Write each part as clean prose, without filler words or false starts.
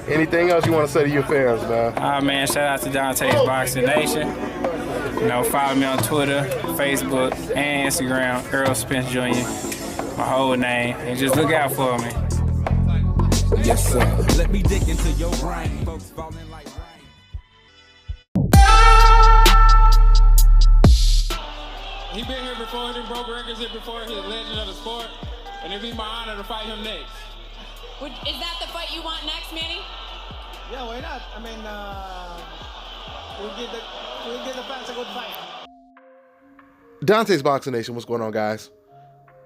Anything else you want to say to your fans, man? Man, shout out to Dante's Boxing Nation. You know, follow me on Twitter, Facebook, and Instagram, Errol Spence Jr., my whole name, and just look out for me. Yes, sir. Let me dig into your brain. Folks falling like rain. He been here before, he broke records here before, he's a legend of the sport, and it'd be my honor to fight him next. Is that the fight you want next, Manny? Yeah, why not? I mean, we'll give the fans a good fight. Dante's Boxing Nation, what's going on, guys?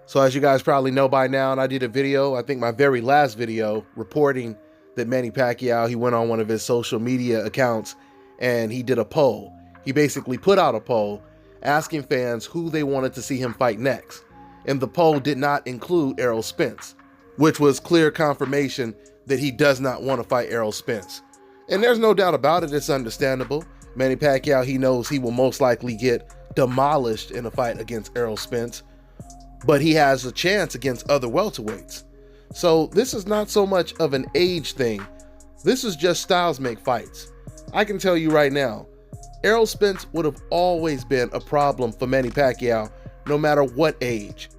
So as you guys probably know by now, and I did a video, I think my very last video, reporting that Manny Pacquiao, he went on one of his social media accounts and he did a poll. He basically put out a poll asking fans who they wanted to see him fight next. And the poll did not include Errol Spence, which was clear confirmation that he does not want to fight Errol Spence. And there's no doubt about it, it's understandable. Manny Pacquiao, he knows he will most likely get demolished in a fight against Errol Spence, but he has a chance against other welterweights. So this is not so much of an age thing. This is just styles make fights. I can tell you right now, Errol Spence would have always been a problem for Manny Pacquiao, no matter what age.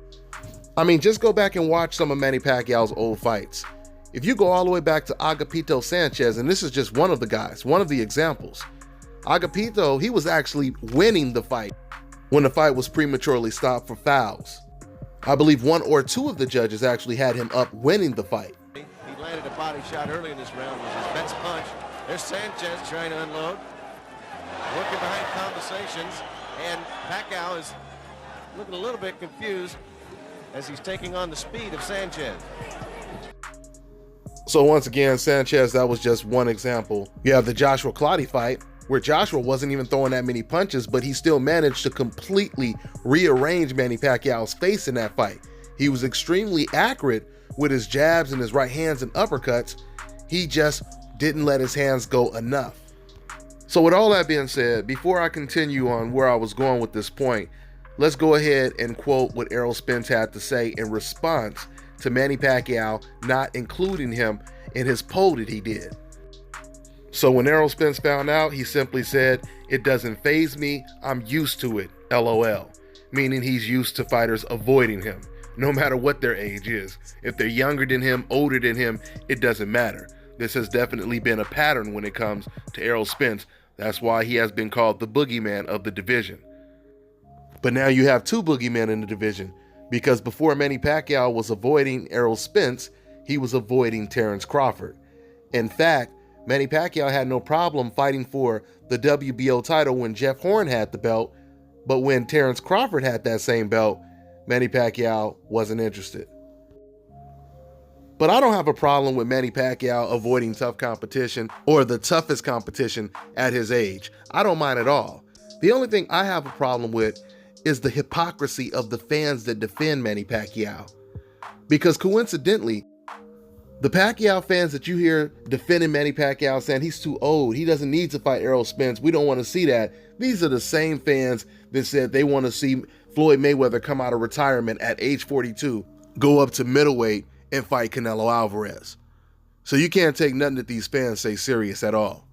I mean, just go back and watch some of Manny Pacquiao's old fights. If you go all the way back to Agapito Sanchez, and this is just one of the guys, one of the examples, Agapito, he was actually winning the fight when the fight was prematurely stopped for fouls. I believe one or two of the judges actually had him up winning the fight. He landed a body shot early in this round, was his best punch. There's Sanchez trying to unload, working behind conversations, and Pacquiao is looking a little bit confused as he's taking on the speed of Sanchez. So once again, Sanchez, that was just one example. You have the Joshua Clottey fight, where Joshua wasn't even throwing that many punches, but he still managed to completely rearrange Manny Pacquiao's face in that fight. He was extremely accurate with his jabs and his right hands and uppercuts. He just didn't let his hands go enough. So with all that being said, before I continue on where I was going with this point, let's go ahead and quote what Errol Spence had to say in response to Manny Pacquiao not including him in his poll that he did. So when Errol Spence found out, he simply said, "It doesn't faze me, I'm used to it, LOL." Meaning he's used to fighters avoiding him, no matter what their age is. If they're younger than him, older than him, it doesn't matter. This has definitely been a pattern when it comes to Errol Spence. That's why he has been called the boogeyman of the division. But now you have two boogeymen in the division, because before Manny Pacquiao was avoiding Errol Spence, he was avoiding Terrence Crawford. In fact, Manny Pacquiao had no problem fighting for the WBO title when Jeff Horn had the belt, but when Terrence Crawford had that same belt, Manny Pacquiao wasn't interested. But I don't have a problem with Manny Pacquiao avoiding tough competition or the toughest competition at his age. I don't mind at all. The only thing I have a problem with is the hypocrisy of the fans that defend Manny Pacquiao. Because coincidentally, the Pacquiao fans that you hear defending Manny Pacquiao saying he's too old, he doesn't need to fight Errol Spence, we don't want to see that, these are the same fans that said they want to see Floyd Mayweather come out of retirement at age 42, go up to middleweight and fight Canelo Alvarez. So you can't take nothing that these fans say serious at all.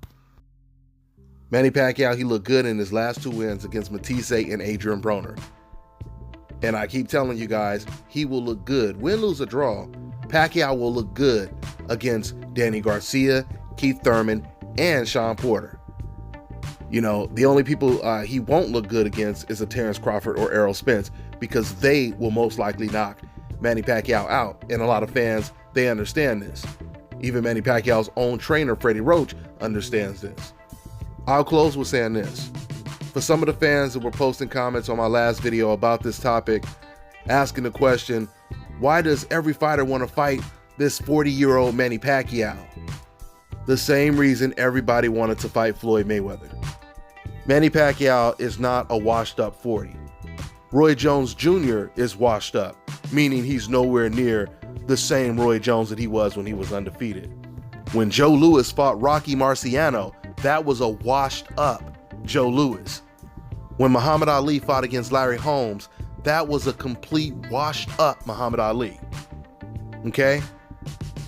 Manny Pacquiao, he looked good in his last two wins against Matisse and Adrian Broner. And I keep telling you guys, he will look good. Win, lose, or draw, Pacquiao will look good against Danny Garcia, Keith Thurman, and Sean Porter. You know, the only people he won't look good against is a Terrence Crawford or Errol Spence, because they will most likely knock Manny Pacquiao out. And a lot of fans, they understand this. Even Manny Pacquiao's own trainer, Freddie Roach, understands this. I'll close with saying this. For some of the fans that were posting comments on my last video about this topic, asking the question, why does every fighter want to fight this 40-year-old Manny Pacquiao? The same reason everybody wanted to fight Floyd Mayweather. Manny Pacquiao is not a washed-up 40. Roy Jones Jr. is washed up, meaning he's nowhere near the same Roy Jones that he was when he was undefeated. When Joe Louis fought Rocky Marciano, that was a washed-up Joe Louis. When Muhammad Ali fought against Larry Holmes, that was a complete washed-up Muhammad Ali. Okay?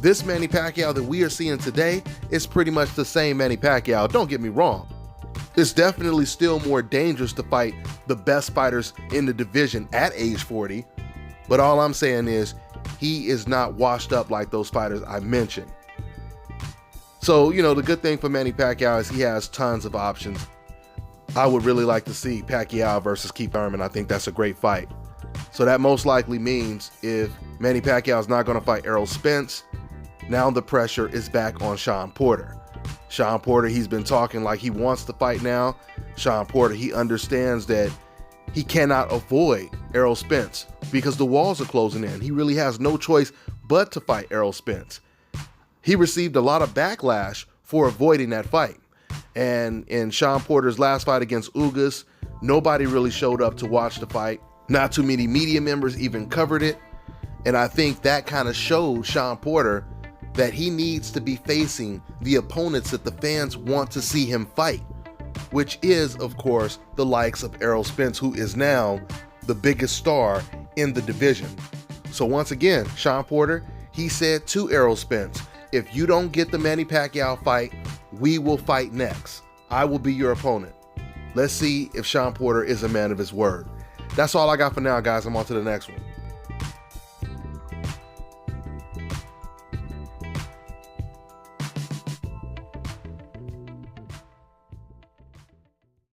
This Manny Pacquiao that we are seeing today is pretty much the same Manny Pacquiao, don't get me wrong. It's definitely still more dangerous to fight the best fighters in the division at age 40, but all I'm saying is he is not washed up like those fighters I mentioned. So, the good thing for Manny Pacquiao is he has tons of options. I would really like to see Pacquiao versus Keith Thurman. I think that's a great fight. So that most likely means if Manny Pacquiao is not going to fight Errol Spence, now the pressure is back on Shawn Porter. Shawn Porter, he's been talking like he wants to fight now. Shawn Porter, he understands that he cannot avoid Errol Spence because the walls are closing in. He really has no choice but to fight Errol Spence. He received a lot of backlash for avoiding that fight. And in Shawn Porter's last fight against Ugas, nobody really showed up to watch the fight. Not too many media members even covered it. And I think that kind of showed Shawn Porter that he needs to be facing the opponents that the fans want to see him fight, which is, of course, the likes of Errol Spence, who is now the biggest star in the division. So once again, Shawn Porter, he said to Errol Spence, if you don't get the Manny Pacquiao fight, we will fight next. I will be your opponent. Let's see if Shawn Porter is a man of his word. That's all I got for now, guys. I'm on to the next one.